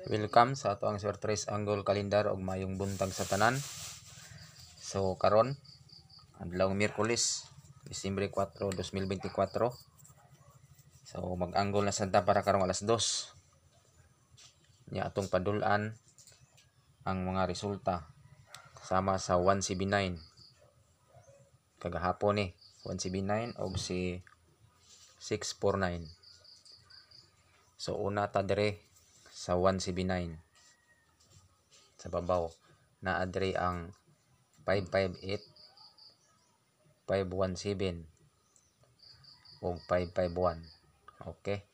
Welcome sa ato ang Swertres Angle Kalendar og mayong buntag sa tanan. So karon adlaw Miyerkules, Disyembre 4, 2024. So mag-angle na sada para karong alas 2. Nya atong padul-an ang mga resulta sama sa 1CB9. Kagahapon ni 1CB9 og si 649. So una ta dire sa 1CB9 sa babaw na adre ang 558, 517 ug 551. Okay,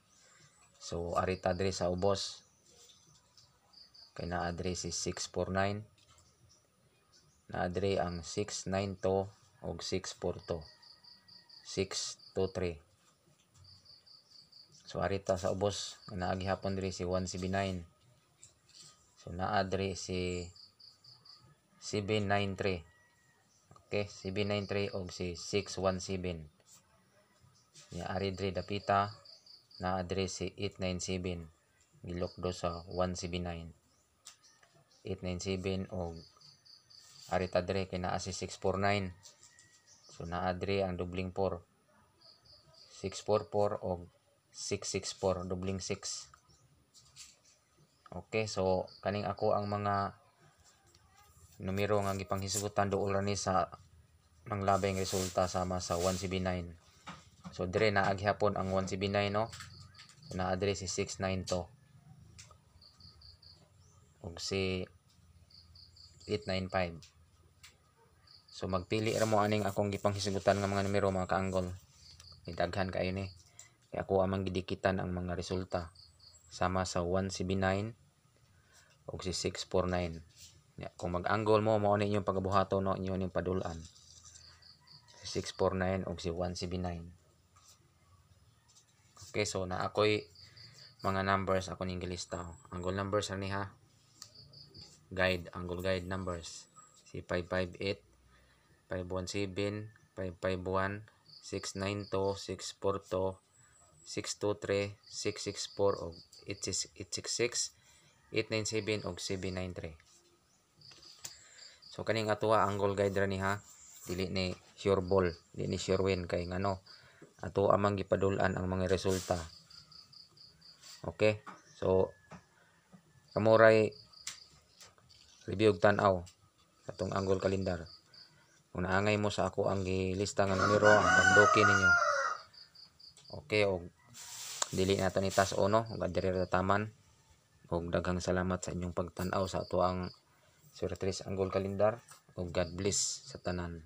so arita adre sa ubos kay na adre si 649, na adre ang 692 ug 642, 623. So arita sa ubos naagi hapon diri si 1CB9. So naa diri si 793. Okay, 793 og si 617. Ya ari diri dapita naa diri si 897. Gilokdo sa 1CB9. 897 og arita diri kay naa si 649. So naa diri ang dubling 4. 644 og 664, dubling 6. Okay, so kaning ako ang mga numero nga gipanghisgutan duol ra ni sa manglabay resulta sama sa 1CB9. So dire na aghapon ang 1CB9 no. So naa dire si 692 ug si 895. So magpili ra mo aning akong gipanghisgutan nga mga numero mga kaanggol. Daghan kayo ni. Kaya ako amang gidikitan ang mga resulta sama sa 1CB9 o si 649. Kung mag-angle mo, mao ni inyong pagabuhato no, inyo ning padulan. Si 649 o si 1CB9. Okay, so na ako'y mga numbers ako ning gilista. Angle numbers ani ha. Guide, angle guide numbers. Si 558, 517, 551, 692, 642, 623, 664 og 866, 897 og 793. So kaning atoa angle guide ra ni ha. Dili ni sure ball, dili ni sure win kay ngano. Ato amang gipadul-an ang mga resulta. Okay? So kamuray review og tan-aw atong angle kalendar. Kung naangay mo sa ako ang gilista nga numero, ang pagdoki ninyo. Okay, og dili nato ni tas ono ug adire ra taman. Og daghang salamat sa inyong pagtan-aw sa ato ang Swertres Angle Kalendar. Og God bless sa tanan.